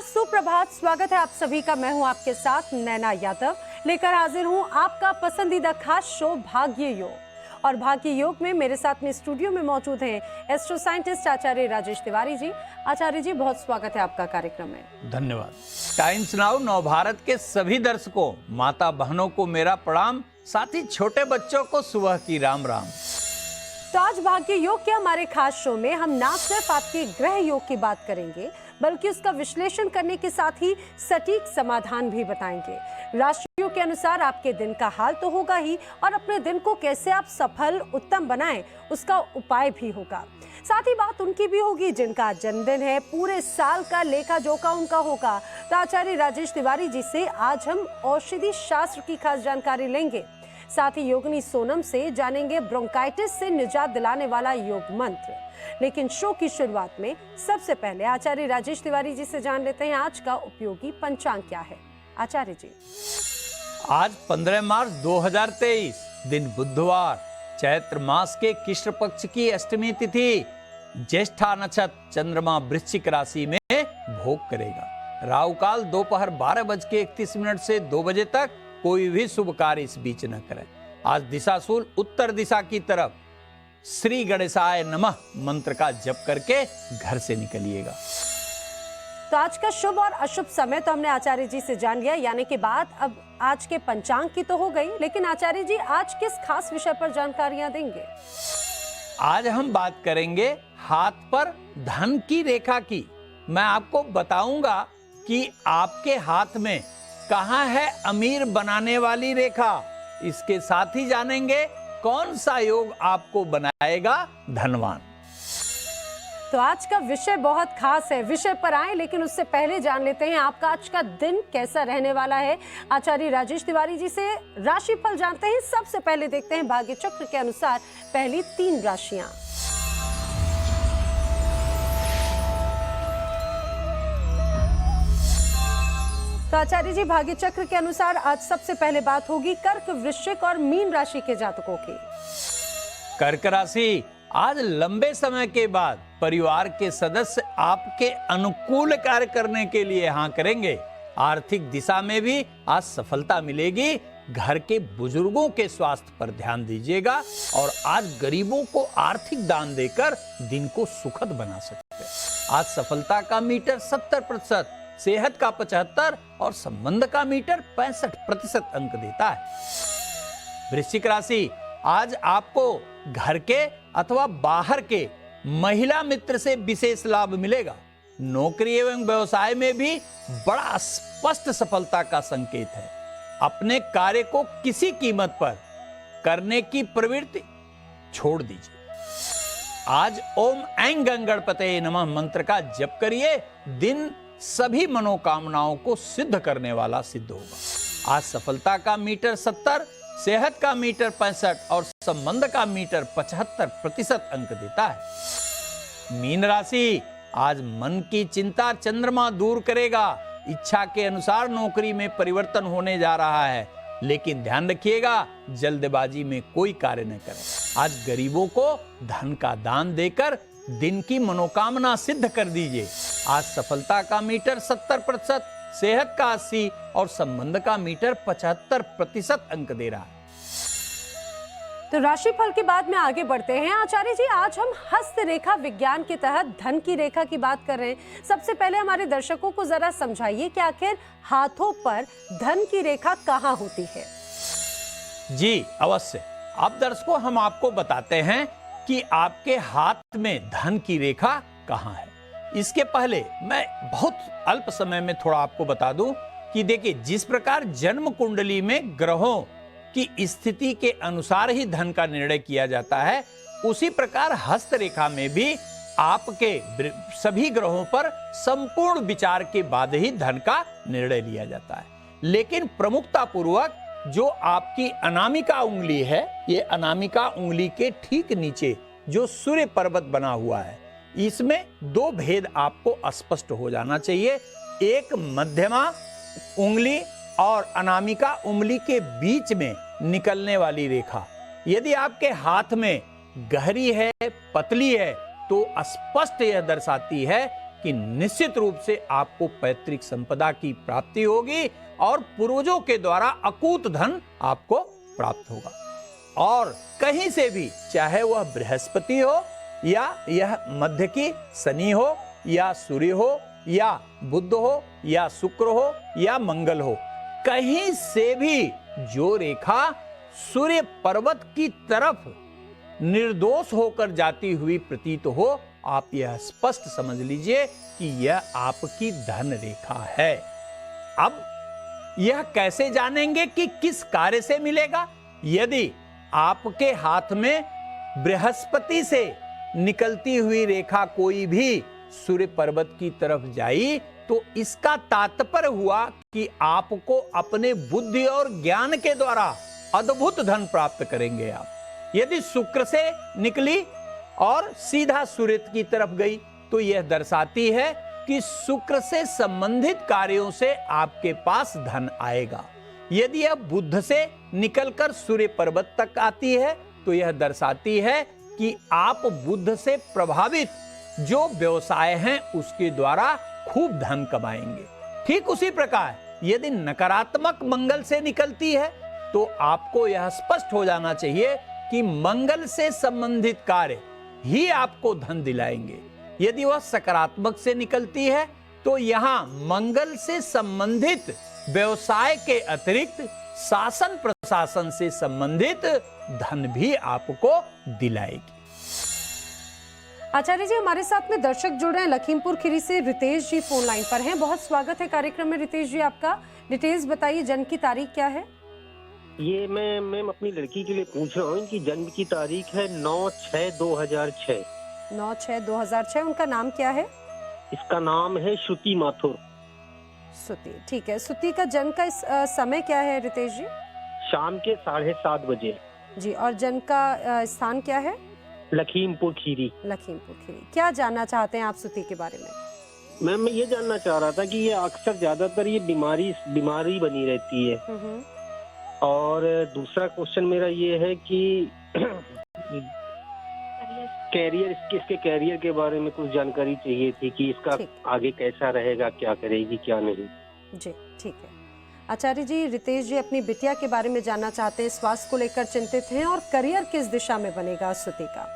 नमस्कार, सुप्रभात। स्वागत है आप सभी का। मैं हूं आपके साथ नैना यादव, लेकर हाजिर हूं आपका पसंदीदा खास शो भाग्य योग। और भाग्य योग में मेरे साथ में स्टूडियो में मौजूद हैं एस्ट्रो साइंटिस्ट आचार्य राजेश तिवारी जी। आचार्य जी, बहुत स्वागत है आपका कार्यक्रम में। धन्यवाद। टाइम्स नाउ नव भारत के सभी दर्शकों, माता बहनों को मेरा प्रणाम, साथ ही छोटे बच्चों को सुबह की राम राम। तो आज भाग्य योग के हमारे खास शो में हम ना सिर्फ आपके ग्रह योग की बात करेंगे, बल्कि उसका विश्लेषण करने के साथ ही सटीक समाधान भी बताएंगे। राशियों के अनुसार आपके दिन का हाल तो होगा ही, और अपने दिन को कैसे आप सफल उत्तम बनाएं, उसका उपाय भी होगा। साथ ही बात उनकी भी होगी जिनका जन्मदिन है, पूरे साल का लेखा जोखा उनका होगा। तो आचार्य राजेश तिवारी जी से आज हम औषधि शास्त्र की खास जानकारी लेंगे। साथ ही योगिनी सोनम से जानेंगे ब्रोंकाइटिस से निजात दिलाने वाला योग मंत्र। लेकिन शो की शुरुआत में सबसे पहले आचार्य राजेश तिवारी जी से जान लेते हैं आज का उपयोगी पंचांग क्या है। आचार्य जी, आज 15 मार्च 2023 दिन बुधवार, चैत्र मास के कृष्ण पक्ष की अष्टमी तिथि, ज्येष्ठा नक्षत्र, चंद्रमा वृश्चिक राशि में भोग करेगा। राहु काल दोपहर 12:31 से 2 बजे तक। कोई भी शुभ कार्य इस बीच न करें। आज दिशाशूल उत्तर दिशा की तरफ श्री गणेशाय नमः मंत्र का जप करके घर से निकलिएगा। तो आज का शुभ और अशुभ समय तो हमने आचार्य जी से जान लिया, यानी कि बात अब आज के पंचांग की तो हो गई, लेकिन आचार्य जी आज किस खास विषय पर जानकारियां देंगे? आज हम बात करेंगे हाथ पर धन की रेखा की। मैं आपको बताऊंगा कि आपके हाथ में कहां है अमीर बनाने वाली रेखा। इसके साथ ही जानेंगे कौन सा योग आपको बनाएगा धनवान। तो आज का विषय बहुत खास है, विषय पर आए, लेकिन उससे पहले जान लेते हैं आपका आज का दिन कैसा रहने वाला है। आचार्य राजेश तिवारी जी से राशिफल जानते हैं। सबसे पहले देखते हैं भाग्य चक्र के अनुसार पहली 3 राशियां। तो आचार्य जी, भाग्य चक्र के अनुसार आज सबसे पहले बात होगी कर्क, वृश्चिक और मीन राशि के जातकों की। कर्क राशि, आज लंबे समय के बाद परिवार के सदस्य आपके अनुकूल कार्य करने के लिए हाँ करेंगे। आर्थिक दिशा में भी आज सफलता मिलेगी। घर के बुजुर्गों के स्वास्थ्य पर ध्यान दीजिएगा और आज गरीबों को आर्थिक दान देकर दिन को सुखद बना सकते हैं। आज सफलता का मीटर 70%, सेहत का 75% और संबंध का मीटर 65% अंक देता है। वृश्चिक राशि, आज आपको घर के अथवा बाहर के महिला मित्र से विशेष लाभ मिलेगा। नौकरी एवं व्यवसाय में भी बड़ा स्पष्ट सफलता का संकेत है। अपने कार्य को किसी कीमत पर करने की प्रवृत्ति छोड़ दीजिए। आज ओम ऐं गणपतये नमः मंत्र का जप करिए। दिन सभी मनोकामनाओं को सिद्ध करने वाला सिद्ध होगा। आज सफलता का मीटर 70, सेहत का मीटर 65 और संबंध का मीटर 75% अंक देता है। मीन राशि, आज मन की चिंता चंद्रमा दूर करेगा। इच्छा के अनुसार नौकरी में परिवर्तन होने जा रहा है, लेकिन ध्यान रखिएगा जल्दबाजी में कोई कार्य न करें। आज गरीबों को धन का दान देकर दिन की मनोकामना सिद्ध कर दीजिए। आज सफलता का मीटर 70%, सेहत का 80 और संबंध का मीटर 75% अंक दे रहा है। तो राशिफल के बाद में आगे बढ़ते हैं। आचार्य जी, आज हम हस्त रेखा विज्ञान के तहत धन की रेखा की बात कर रहे हैं। सबसे पहले हमारे दर्शकों को जरा समझाइए कि आखिर हाथों पर धन की रेखा कहाँ होती है? जी अवश्य। अब दर्शकों, हम आपको बताते हैं कि आपके हाथ में धन की रेखा कहां है। इसके पहले मैं बहुत अल्प समय में थोड़ा आपको बता दूं कि देखिए, जिस प्रकार जन्म कुंडली में ग्रहों की स्थिति के अनुसार ही धन का निर्णय किया जाता है, उसी प्रकार हस्त रेखा में भी आपके सभी ग्रहों पर संपूर्ण विचार के बाद ही धन का निर्णय लिया जाता है। लेकिन प्रमुखता पूर्वक जो आपकी अनामिका उंगली है, ये अनामिका उंगली के ठीक नीचे जो सूर्य पर्वत बना हुआ है, इसमें 2 भेद आपको स्पष्ट हो जाना चाहिए। एक मध्यमा उंगली और अनामिका उंगली के बीच में निकलने वाली रेखा यदि आपके हाथ में गहरी है, पतली है, तो स्पष्ट यह दर्शाती है कि निश्चित रूप से आपको पैतृक संपदा की प्राप्ति होगी और पूर्वजों के द्वारा अकूत धन आपको प्राप्त होगा। और कहीं से भी, चाहे वह बृहस्पति हो या यह मध्य की शनि हो या सूर्य हो या बुध हो या शुक्र हो या मंगल हो, कहीं से भी जो रेखा सूर्य पर्वत की तरफ निर्दोष होकर जाती हुई प्रतीत हो, आप यह स्पष्ट समझ लीजिए कि यह आपकी धन रेखा है। अब यह कैसे जानेंगे कि किस कार्य से मिलेगा? यदि आपके हाथ में बृहस्पति से निकलती हुई रेखा कोई भी सूर्य पर्वत की तरफ जाई, तो इसका तात्पर्य हुआ कि आपको अपने बुद्धि और ज्ञान के द्वारा अद्भुत धन प्राप्त करेंगे आप। यदि शुक्र से निकली और सीधा सूर्य की तरफ गई, तो यह दर्शाती है कि शुक्र से संबंधित कार्यों से आपके पास धन आएगा। यदि यह बुध से निकलकर सूर्य पर्वत तक आती है, तो यह दर्शाती है कि आप बुध से प्रभावित जो व्यवसाय हैं उसके द्वारा खूब धन कमाएंगे। ठीक उसी प्रकार यदि नकारात्मक मंगल से निकलती है, तो आपको यह स्पष्ट हो जाना चाहिए कि मंगल से संबंधित कार्य ही आपको धन दिलाएंगे। यदि वह सकारात्मक से निकलती है, तो यहां मंगल से संबंधित व्यवसाय के अतिरिक्त शासन प्रशासन से संबंधित धन भी आपको दिलाएगी। आचार्य जी, हमारे साथ में दर्शक जुड़ रहे हैं लखीमपुर खीरी से। रितेश जी फोन लाइन पर हैं। बहुत स्वागत है कार्यक्रम में रितेश जी आपका। डिटेल्स बताइए, जन्म की तारीख क्या है? ये मैं अपनी लड़की के लिए पूछ रहा हूँ। इनकी जन्म की तारीख है 9/6/2006। 9/6/2006। उनका नाम क्या है? इसका नाम है श्रुति माथुर। श्रुति, ठीक है। श्रुति का जन्म का समय क्या है रितेश जी? शाम के 7:30 बजे जी। और जन्म का स्थान क्या है? लखीमपुर खीरी। लखीमपुर खीरी। क्या जानना चाहते हैं आप श्रुति के बारे में? मैम, मैं ये जानना चाह रहा था कि ये अक्सर ज्यादातर ये बीमारी बनी रहती है। और दूसरा क्वेश्चन मेरा ये है कि कैरियर, इसके कैरियर के बारे में कुछ जानकारी चाहिए थी कि इसका आगे कैसा रहेगा, क्या करेगी क्या नहीं। जी ठीक है। आचार्य जी, रितेश जी अपनी बिटिया के बारे में जानना चाहते हैं, स्वास्थ्य को लेकर चिंतित हैं और करियर किस दिशा में बनेगा श्रुति का?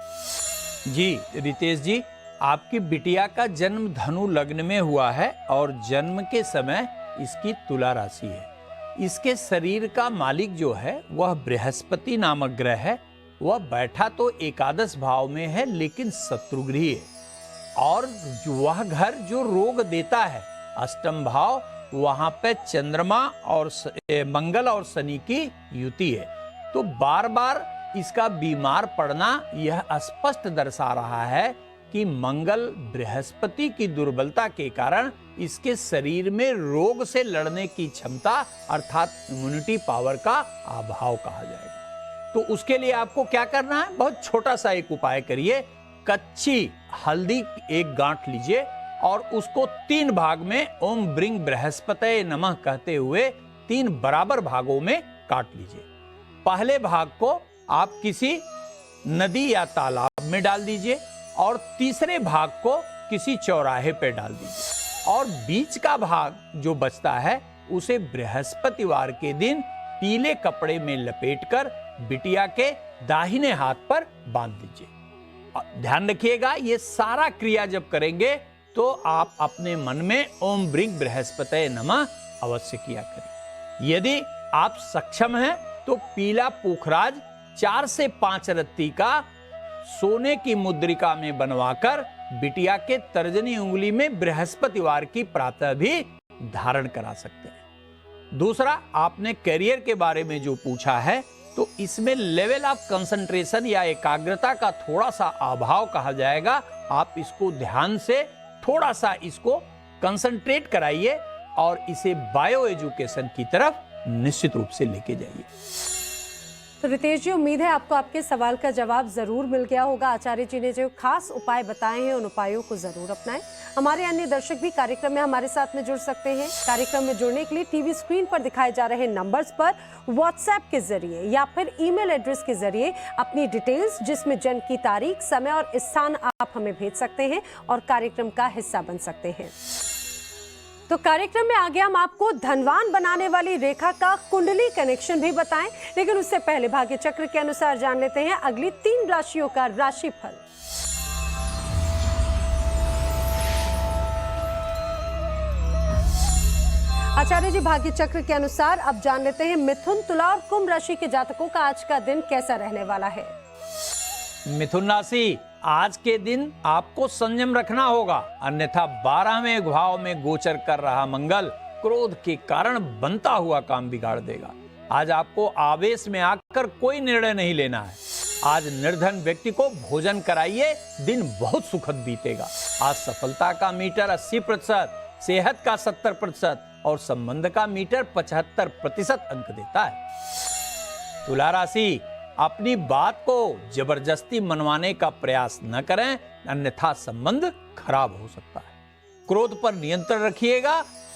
जी रितेश जी, आपकी बिटिया का जन्म धनु लग्न में हुआ है और जन्म के समय इसकी तुला राशि है। इसके शरीर का मालिक जो है वह बृहस्पति नामक ग्रह है। वह बैठा तो एकादश भाव में है, लेकिन शत्रुगृही है। और वह घर जो रोग देता है, अष्टम भाव, वहां पे चंद्रमा और मंगल और शनि की युति है। तो बार बार इसका बीमार पड़ना यह स्पष्ट दर्शा रहा है कि मंगल बृहस्पति की दुर्बलता के कारण इसके शरीर में रोग से लड़ने की क्षमता अर्थात इम्यूनिटी पावर का अभाव कहा जाएगा। तो उसके लिए आपको क्या करना है? बहुत छोटा सा एक उपाय करिए। कच्ची हल्दी एक गांठ लीजिए और उसको 3 भाग में ओम ब्रिंग बृहस्पते नमः कहते हुए 3 बराबर भागों में काट लीजिए। पहले भाग को आप किसी नदी या तालाब में डाल दीजिए और तीसरे भाग को किसी चौराहे पे डाल दीजिए। और बीच का भाग जो बचता है उसे बृहस्पतिवार के दिन पीले कपड़े में लपेटकर बिटिया के दाहिने हाथ पर बांध दीजिए। ध्यान रखिएगा, ये सारा क्रिया जब करेंगे तो आप अपने मन में ओम ब्रिंग बृहस्पते नमः अवश्य किया करें। यदि आप सक्षम हैं तो पीला पुखराज 4 से 5 रत्ती का सोने की मुद्रिका में बनवाकर बिटिया के तर्जनी उंगली में बृहस्पतिवार की प्रातः भी धारण करा सकते हैं। दूसरा, आपने करियर के बारे में जो पूछा है, तो इसमें लेवल ऑफ कंसंट्रेशन या एकाग्रता का थोड़ा सा अभाव कहा जाएगा। आप इसको ध्यान से थोड़ा सा इसको कंसंट्रेट कराइए और इसे बायो एजुकेशन की तरफ निश्चित रूप से लेके जाइए। तो रितेश जी, उम्मीद है आपको आपके सवाल का जवाब जरूर मिल गया होगा। आचार्य जी ने जो खास उपाय बताए हैं उन उपायों को जरूर अपनाएं। हमारे अन्य दर्शक भी कार्यक्रम में हमारे साथ में जुड़ सकते हैं। कार्यक्रम में जुड़ने के लिए टीवी स्क्रीन पर दिखाए जा रहे नंबर्स पर व्हाट्सएप के जरिए या फिर ईमेल एड्रेस के जरिए अपनी डिटेल्स, जिसमें जन्म की तारीख, समय और स्थान, आप हमें भेज सकते हैं और कार्यक्रम का हिस्सा बन सकते हैं। तो कार्यक्रम में आगे हम आपको धनवान बनाने वाली रेखा का कुंडली कनेक्शन भी बताएं, लेकिन उससे पहले भाग्य चक्र के अनुसार जान लेते हैं अगली 3 राशियों का राशिफल। आचार्य जी, भाग्य चक्र के अनुसार अब जान लेते हैं मिथुन, तुला और कुंभ राशि के जातकों का आज का दिन कैसा रहने वाला है। मिथुन राशि, आज के दिन आपको संयम रखना होगा, अन्यथा 12वें भाव में गोचर कर रहा मंगल क्रोध के कारण बनता हुआ काम बिगाड़ देगा। आज आपको आवेश में आकर कोई निर्णय नहीं लेना है। आज निर्धन व्यक्ति को भोजन कराइए, दिन बहुत सुखद बीतेगा। आज सफलता का मीटर 80%, सेहत का 70% और संबंध का मीटर 75% अंक देता है। तुला राशि, अपनी बात को जबरदस्ती मनवाने का प्रयास न करें, अन्यथा संबंध खराब हो सकता है। क्रोध पर नियंत्रण रखिएगा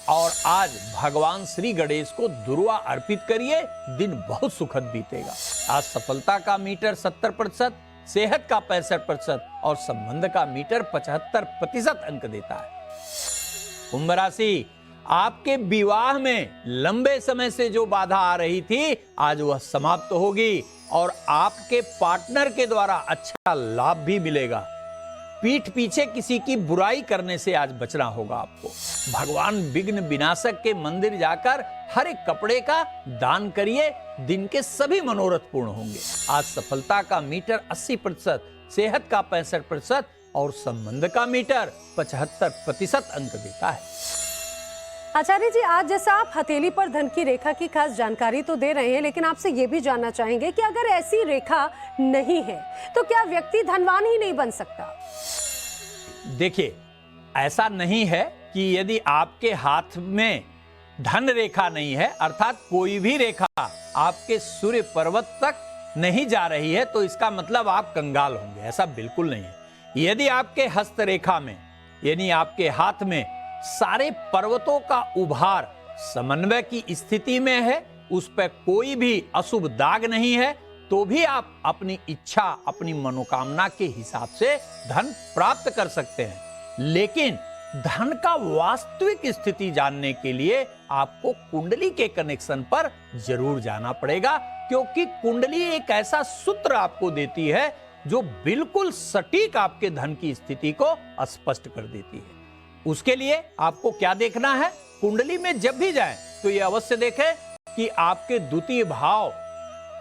और आज भगवान श्री गणेश को दुर्वा अर्पित करिए, दिन बहुत सुखद बीतेगा। आज सफलता का मीटर 70%, सेहत का 65% और संबंध का मीटर 75% अंक देता है। कुंभ राशि, आपके विवाह में लंबे समय से जो बाधा आ रही थी, आज वह समाप्त होगी और आपके पार्टनर के द्वारा अच्छा लाभ भी मिलेगा। पीठ पीछे किसी की बुराई करने से आज बचना होगा आपको। भगवान विघ्न विनाशक के मंदिर जाकर हर एक कपड़े का दान करिए, दिन के सभी मनोरथ पूर्ण होंगे। आज सफलता का मीटर 80%, सेहत का 65% और संबंध का मीटर 75% अंक देता है। आचार्य जी, आज जैसा आप हथेली पर धन की रेखा की खास जानकारी तो दे रहे हैं, लेकिन आपसे ये भी जानना चाहेंगे कि अगर ऐसी रेखा नहीं है तो क्या व्यक्ति धनवान ही नहीं बन सकता? देखिए, ऐसा नहीं है कि यदि आपके हाथ में धन रेखा नहीं है, अर्थात कोई भी रेखा आपके सूर्य पर्वत तक नहीं जा रही है, तो इसका मतलब आप कंगाल होंगे। ऐसा बिल्कुल नहीं है। यदि आपके हस्त रेखा में, यानी आपके हाथ में सारे पर्वतों का उभार समन्वय की स्थिति में है, उस पर कोई भी अशुभ दाग नहीं है, तो भी आप अपनी इच्छा, अपनी मनोकामना के हिसाब से धन प्राप्त कर सकते हैं। लेकिन धन का वास्तविक स्थिति जानने के लिए आपको कुंडली के कनेक्शन पर जरूर जाना पड़ेगा, क्योंकि कुंडली एक ऐसा सूत्र आपको देती है जो बिल्कुल सटीक आपके धन की स्थिति को स्पष्ट कर देती है। उसके लिए आपको क्या देखना है, कुंडली में जब भी जाएं तो ये अवश्य देखें कि आपके द्वितीय भाव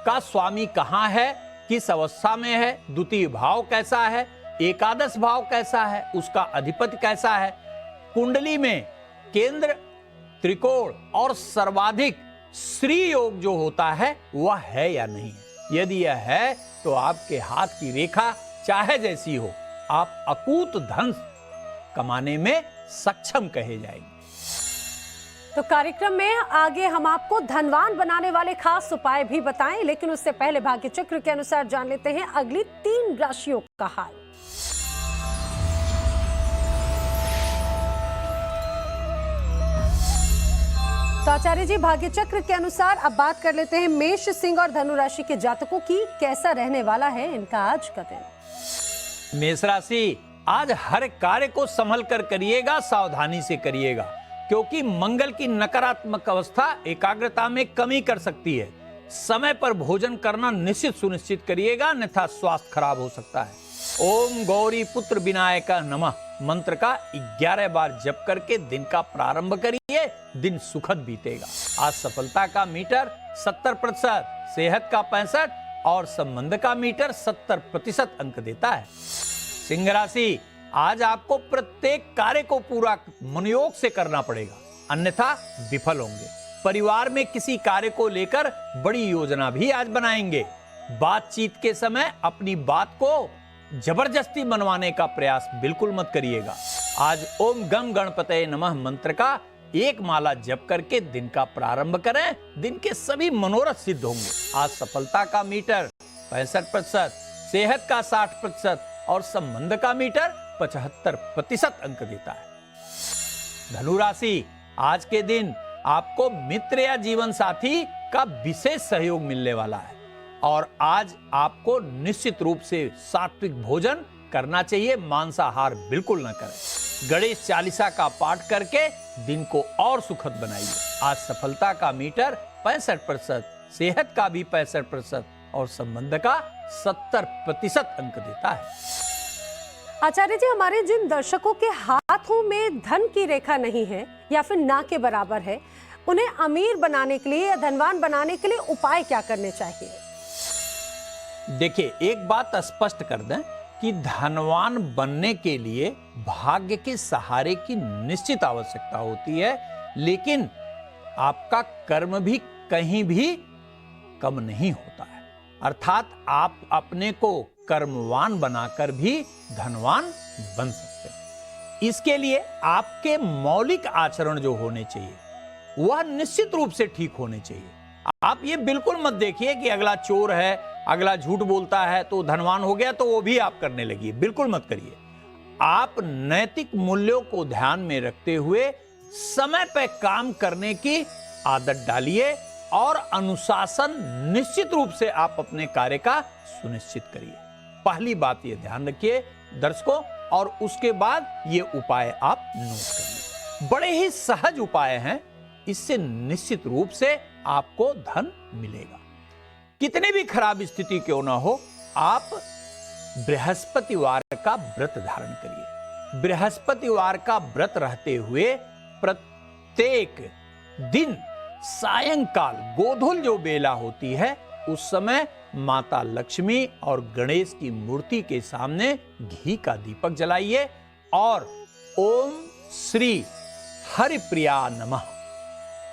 का स्वामी कहां है, किस अवस्था में है, द्वितीय भाव कैसा है, एकादश भाव कैसा है, उसका अधिपति कैसा है। कुंडली में केंद्र, त्रिकोण और सर्वाधिक श्री योग जो होता है वह है या नहीं है। यदि यह है तो आपके हाथ की रेखा चाहे जैसी हो, आप अकूत धन कमाने में सक्षम कहे जाएंगे। तो कार्यक्रम में आगे हम आपको धनवान बनाने वाले खास उपाय भी बताएं, लेकिन उससे पहले भाग्य चक्र के अनुसार जान लेते हैं अगली 3 राशियों का हाल। तो आचार्य जी, भाग्य चक्र के अनुसार अब बात कर लेते हैं मेष, सिंह और धनु राशि के जातकों की कैसा रहने वाला है इनका आज का दिन। मेष राशि, आज हर कार्य को संभल कर करिएगा, सावधानी से करिएगा, क्योंकि मंगल की नकारात्मक अवस्था एकाग्रता में कमी कर सकती है। समय पर भोजन करना निश्चित सुनिश्चित करिएगा, अन्यथा स्वास्थ्य खराब हो सकता है। ओम गौरी पुत्र विनायक नमः मंत्र का 11 बार जप करके दिन का प्रारंभ करिए, दिन सुखद बीतेगा। आज सफलता का मीटर 70%, सेहत का 65% और संबंध का मीटर 70% अंक देता है। सिंह राशि, आज आपको प्रत्येक कार्य को पूरा मनोयोग से करना पड़ेगा, अन्यथा विफल होंगे। परिवार में किसी कार्य को लेकर बड़ी योजना भी आज बनाएंगे। बातचीत के समय अपनी बात को जबरदस्ती मनवाने का प्रयास बिल्कुल मत करिएगा। आज ओम गम गणपतये नमः मंत्र का एक माला जप करके दिन का प्रारंभ करें, दिन के सभी मनोरथ सिद्ध होंगे। आज सफलता का मीटर 65%, सेहत का 60% और संबंध का मीटर 75% अंक देता है। धनु राशि, आज के दिन आपको मित्र या जीवन साथी का विशेष सहयोग मिलने वाला है और आज आपको निश्चित रूप से सात्विक भोजन करना चाहिए, मांसाहार बिल्कुल न करें। गणेश चालीसा का पाठ करके दिन को और सुखद बनाइए। आज सफलता का मीटर 65%, सेहत का भी 65% और संबंध का 70% अंक देता है। आचार्य जी, हमारे जिन दर्शकों के हाथों में धन की रेखा नहीं है या फिर ना के बराबर है, उन्हें अमीर बनाने के लिए या धनवान बनाने के लिए उपाय क्या करने चाहिए? देखिए, एक बात स्पष्ट कर दें कि धनवान बनने के लिए भाग्य के सहारे की निश्चित आवश्यकता होती है, लेकिन आपका कर्म भी कहीं भी कम नहीं होता है। अर्थात आप अपने को कर्मवान बनाकर भी धनवान बन सकते हैं। इसके लिए आपके मौलिक आचरण जो होने चाहिए वह निश्चित रूप से ठीक होने चाहिए। आप ये बिल्कुल मत देखिए कि अगला चोर है, अगला झूठ बोलता है तो धनवान हो गया तो वो भी आप करने लगिए, बिल्कुल मत करिए। आप नैतिक मूल्यों को ध्यान में रखते हुए समय पर काम करने की आदत डालिए और अनुशासन निश्चित रूप से आप अपने कार्य का सुनिश्चित करिए। पहली बात ये ध्यान रखिए दर्शकों, और उसके बाद ये उपाय आप नोट करिए। बड़े ही सहज उपाय हैं, इससे निश्चित रूप से आपको धन मिलेगा। कितनी भी खराब स्थिति क्यों ना हो, आप बृहस्पतिवार का व्रत धारण करिए। बृहस्पतिवार का व्रत रहते हुए प्रत्येक दिन सायंकाल गोधूल जो बेला होती है उस समय माता लक्ष्मी और गणेश की मूर्ति के सामने घी का दीपक जलाइए और ओम श्री हरिप्रिया नमः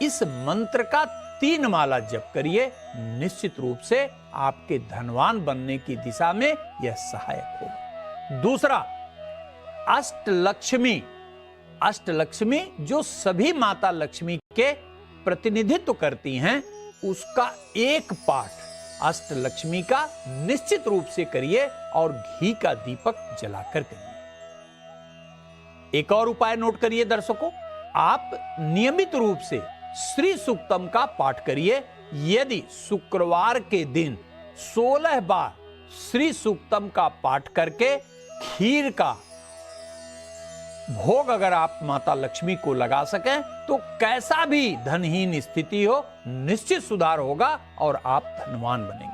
इस मंत्र का 3 माला जप करिए। निश्चित रूप से आपके धनवान बनने की दिशा में यह सहायक होगा। दूसरा, अष्टलक्ष्मी। अष्टलक्ष्मी जो सभी माता लक्ष्मी के प्रतिनिधित्व करती हैं, उसका एक पाठ अष्टलक्ष्मी का निश्चित रूप से करिए और घी का दीपक जलाकर करिए। एक और उपाय नोट करिए दर्शकों, आप नियमित रूप से श्री सूक्तम का पाठ करिए। यदि शुक्रवार के दिन 16 बार श्री सूक्तम का पाठ करके खीर का भोग अगर आप माता लक्ष्मी को लगा सकें तो कैसा भी धनहीन स्थिति हो निश्चित सुधार होगा और आप धनवान बनेंगे।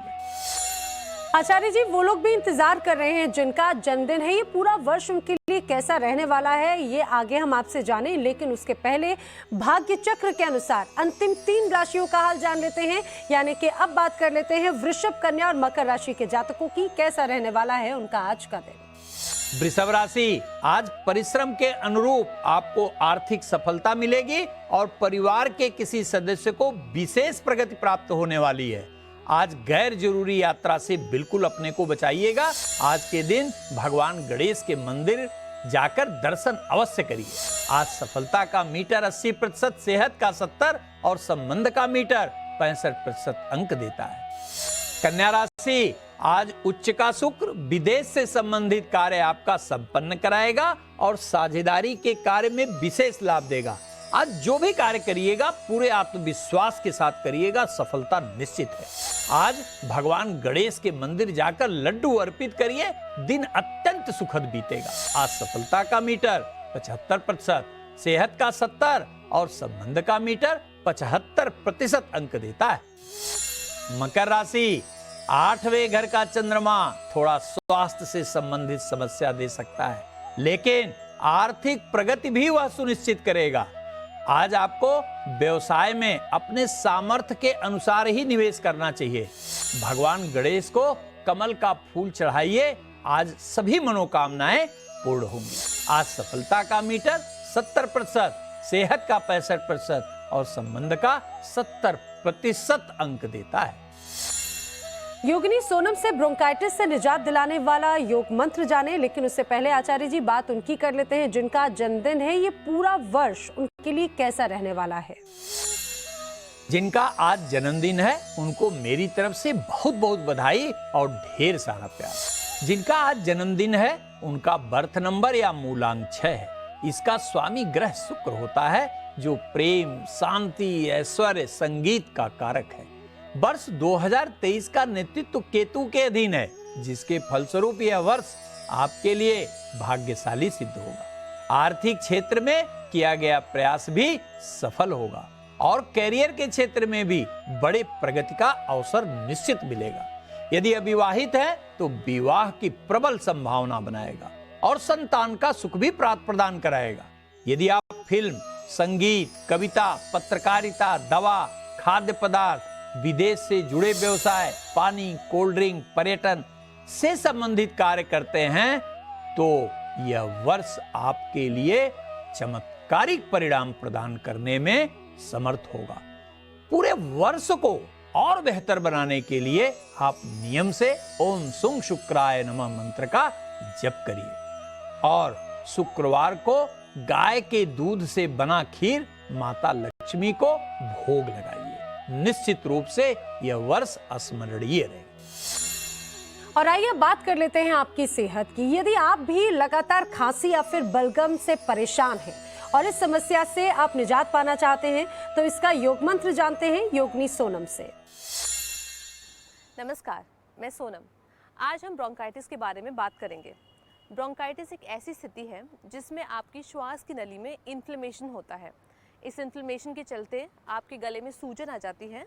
आचार्य जी, वो लोग भी इंतजार कर रहे हैं जिनका जन्मदिन है, ये पूरा वर्ष उनके लिए कैसा रहने वाला है ये आगे हम आपसे जानें, लेकिन उसके पहले भाग्य चक्र के अनुसार अंतिम 3 राशियों का हाल जान लेते हैं। यानी कि अब बात कर लेते हैं वृषभ, कन्या और मकर राशि के जातकों की, कैसा रहने वाला है उनका आज का दिन। वृषभ राशि, आज परिश्रम के अनुरूप आपको आर्थिक सफलता मिलेगी और परिवार के किसी सदस्य को विशेष प्रगति प्राप्त होने वाली है। आज गैर जरूरी यात्रा से बिल्कुल अपने को बचाइएगा। आज के दिन भगवान गणेश के मंदिर जाकर दर्शन अवश्य करिए। आज सफलता का मीटर 80%, सेहत का 70% और संबंध का मीटर 65% अंक देता है। कन्या राशि, आज उच्च का शुक्र विदेश से संबंधित कार्य आपका संपन्न कराएगा और साझेदारी के कार्य में विशेष लाभ देगा। आज जो भी कार्य करिएगा पूरे आत्मविश्वास के साथ करिएगा, सफलता निश्चित है। आज भगवान गणेश के मंदिर जाकर लड्डू अर्पित करिए, दिन अत्यंत सुखद बीतेगा। आज सफलता का मीटर 75%, सेहत का 70% और संबंध का मीटर 75% अंक देता है। मकर राशि, 8वें घर का चंद्रमा थोड़ा स्वास्थ्य से संबंधित समस्या दे सकता है, लेकिन आर्थिक प्रगति भी वह सुनिश्चित करेगा। आज आपको व्यवसाय में अपने सामर्थ्य के अनुसार ही निवेश करना चाहिए। भगवान गणेश को कमल का फूल चढ़ाइए, आज सभी मनोकामनाएं पूर्ण होंगी। आज सफलता का मीटर 70%, सेहत का 65% और संबंध का 70% अंक देता है। योगिनी सोनम से ब्रोंकाइटिस से निजात दिलाने वाला योग मंत्र जाने, लेकिन उससे पहले आचार्य जी बात उनकी कर लेते हैं जिनका जन्मदिन है। ये पूरा वर्ष उनके लिए कैसा रहने वाला है? जिनका आज जन्मदिन है उनको मेरी तरफ से बहुत बहुत बधाई और ढेर सारा प्यार। जिनका आज जन्मदिन है उनका बर्थ नंबर या मूलांक 6 है। इसका स्वामी ग्रह शुक्र होता है जो प्रेम, शांति, ऐश्वर्य, संगीत का कारक है। वर्ष 2023 का नेतृत्व केतु के अधीन है, जिसके फलस्वरूप यह वर्ष आपके लिए भाग्यशाली सिद्ध होगा। आर्थिक क्षेत्र में किया गया प्रयास भी सफल होगा और कैरियर के क्षेत्र में भी बड़े प्रगति का अवसर निश्चित मिलेगा। यदि अविवाहित है तो विवाह की प्रबल संभावना बनाएगा और संतान का सुख भी प्राप्त प्रदान कराएगा। यदि आप फिल्म, संगीत, कविता, पत्रकारिता, दवा, खाद्य पदार्थ, विदेश से जुड़े व्यवसाय, पानी, कोल्ड ड्रिंक, पर्यटन से संबंधित कार्य करते हैं तो यह वर्ष आपके लिए चमत्कारिक परिणाम प्रदान करने में समर्थ होगा। पूरे वर्ष को और बेहतर बनाने के लिए आप नियम से ओम सुंग शुक्राय नमः मंत्र का जप करिए और शुक्रवार को गाय के दूध से बना खीर माता लक्ष्मी को भोग लगाइए। निश्चित रूप से यह वर्ष स्मरणीय रहे। और आइए बात कर लेते हैं आपकी सेहत की। यदि आप भी लगातार खांसी या फिर बलगम से परेशान हैं और इस समस्या से आप निजात पाना चाहते हैं तो इसका योग मंत्र जानते हैं योगिनी सोनम से। नमस्कार, मैं सोनम। आज हम ब्रोंकाइटिस के बारे में बात करेंगे। ब्रोंकाइटिस एक ऐसी स्थिति है जिसमें आपकी श्वास की नली में इन्फ्लेमेशन होता है। इस इन्फ्लेमेशन के चलते आपके गले में सूजन आ जाती है,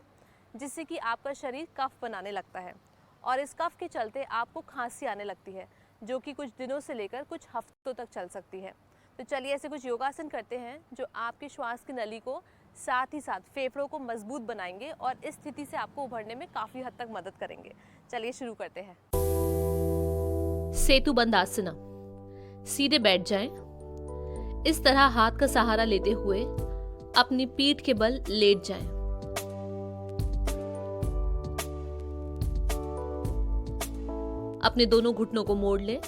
जिससे कि आपका शरीर कफ बनाने लगता है और इस कफ के चलते आपको खांसी आने लगती है, जो कि कुछ दिनों से लेकर कुछ हफ्तों तक चल सकती है। तो चलिए ऐसे कुछ योगासन करते हैं जो आपकी श्वास की नली को साथ ही साथ फेफड़ों को मजबूत बनाएंगे और इस स्थिति से आपको उभरने में काफ़ी हद तक मदद करेंगे। चलिए शुरू करते हैं। सेतु बंद आसना। सीधे बैठ जाएं। इस तरह हाथ का सहारा लेते हुए अपनी पीठ के बल लेट जाएं। अपने दोनों घुटनों को मोड़ लें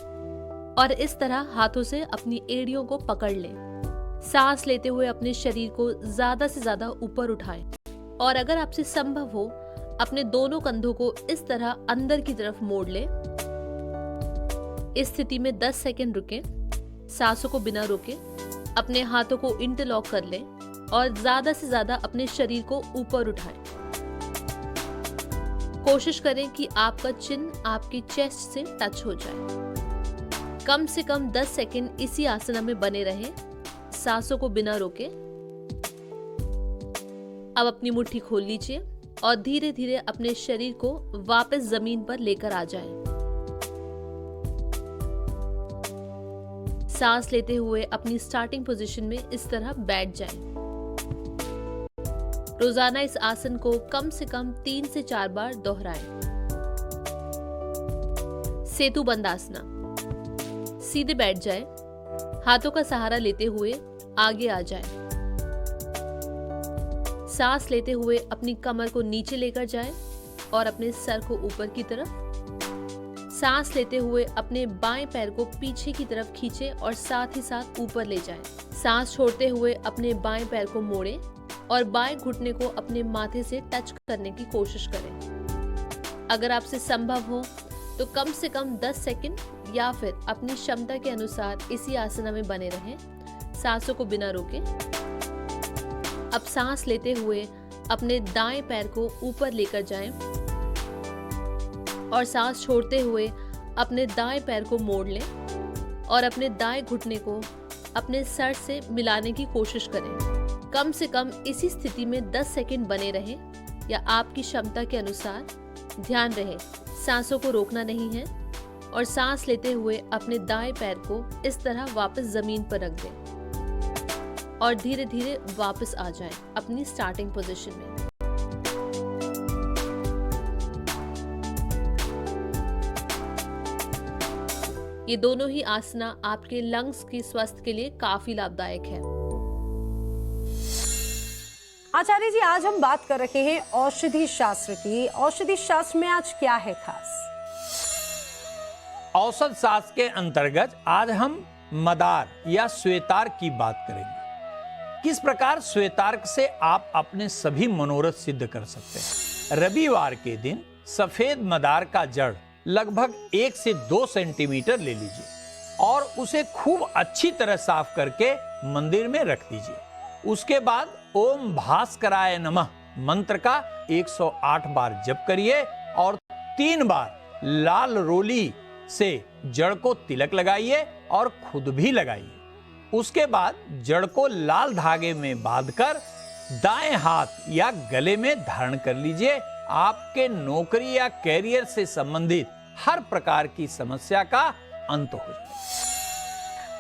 और इस तरह हाथों से अपनी एड़ियों को पकड़ लें। सांस लेते हुए अपने शरीर को ज्यादा से ज्यादा ऊपर उठाएं और अगर आपसे संभव हो अपने दोनों कंधों को इस तरह अंदर की तरफ मोड़ लें। इस स्थिति में 10 सेकंड रुकें। सांसों को बिना रोके अपने हाथों को इंटरलॉक कर लें और ज्यादा से ज्यादा अपने शरीर को ऊपर उठाएं। कोशिश करें कि आपका चिन आपकी चेस्ट से टच हो जाए। कम से कम 10 सेकंड इसी आसना में बने रहें, सांसों को बिना रोके। अब अपनी मुट्ठी खोल लीजिए और धीरे धीरे अपने शरीर को वापस जमीन पर लेकर आ जाएं। सांस लेते हुए अपनी स्टार्टिंग पोजीशन में इस तरह बैठ जाएं। रोजाना इस आसन को कम से कम 3 से 4 बार दोहराएं। सेतु बंद आसना। सीधे बैठ जाएं। हाथों का सहारा लेते हुए आगे आ जाएं। सांस लेते हुए अपनी कमर को नीचे लेकर जाएं और अपने सर को ऊपर की तरफ। सांस लेते हुए अपने बाएं पैर को पीछे की तरफ खींचें और साथ ही साथ ऊपर ले जाएं। सांस छोड़ते हुए अपने बाएं पैर को मोड़ें और बाएं घुटने को अपने माथे से टच करने की कोशिश करें। अगर आपसे संभव हो तो कम से कम 10 सेकंड या फिर अपनी क्षमता के अनुसार इसी आसना में बने रहें, सांसों को बिना रोके। अब सांस लेते हुए अपने दाएं पैर को ऊपर लेकर जाएं और सांस छोड़ते हुए अपने दाएं पैर को मोड़ लें और अपने दाएं घुटने को अपने सर से मिलाने की कोशिश करें। कम से कम इसी स्थिति में 10 सेकंड बने रहें या आपकी क्षमता के अनुसार। ध्यान रहे सांसों को रोकना नहीं है और सांस लेते हुए अपने दाएं पैर को इस तरह वापस जमीन पर रख दें और धीरे धीरे वापस आ जाएं अपनी स्टार्टिंग पोजीशन में। ये दोनों ही आसना आपके लंग्स की स्वास्थ्य के लिए काफी लाभदायक है। आचार्य जी, आज हम बात कर रहे हैं औषधि शास्त्र की। औषधि शास्त्र में आज क्या है खास? औषध शास्त्र के अंतर्गत आज हम मदार या श्वेतार्क की बात करेंगे। किस प्रकार श्वेतार्क से आप अपने सभी मनोरथ सिद्ध कर सकते हैं। रविवार के दिन सफेद मदार का जड़ लगभग 1 से 2 सेंटीमीटर ले लीजिए और उसे खूब अच्छी तरह साफ करके मंदिर में रख दीजिए। उसके बाद ओम भास्कराय नमः मंत्र का 108 बार जप करिए और 3 बार लाल रोली से जड़ को तिलक लगाइए और खुद भी लगाइए। उसके बाद जड़ को लाल धागे में बांधकर दाएं हाथ या गले में धारण कर लीजिए। आपके नौकरी या कैरियर से संबंधित हर प्रकार की समस्या का अंत हो जाए।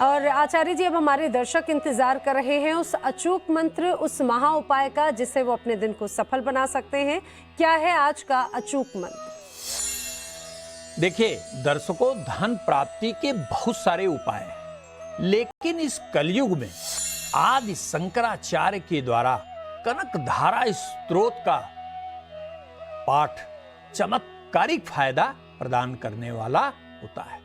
और आचार्य जी, अब हमारे दर्शक इंतजार कर रहे हैं उस अचूक मंत्र, उस महा उपाय का जिससे वो अपने दिन को सफल बना सकते हैं। क्या है आज का अचूक मंत्र? देखिए दर्शकों, धन प्राप्ति के बहुत सारे उपाय हैं, लेकिन इस कलयुग में आदि शंकराचार्य के द्वारा कनक धारा स्त्रोत का पाठ चमत्कारिक फायदा प्रदान करने वाला होता है।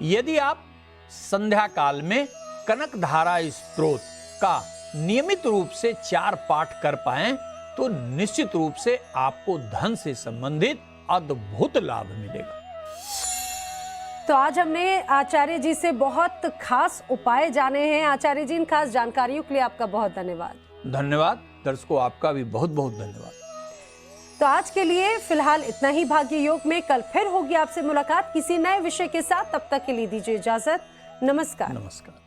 यदि आप संध्या काल में कनक धारा स्त्रोत का नियमित रूप से 4 पाठ कर पाएं तो निश्चित रूप से आपको धन से संबंधित अद्भुत लाभ मिलेगा। तो आज हमने आचार्य जी से बहुत खास उपाय जाने हैं। आचार्य जी, इन खास जानकारियों के लिए आपका बहुत धन्यवाद। धन्यवाद दर्शकों, आपका भी बहुत बहुत धन्यवाद। तो आज के लिए फिलहाल इतना ही भाग्य योग में। कल फिर होगी आपसे मुलाकात किसी नए विषय के साथ। तब तक के लिए दीजिए इजाजत। नमस्कार। नमस्कार।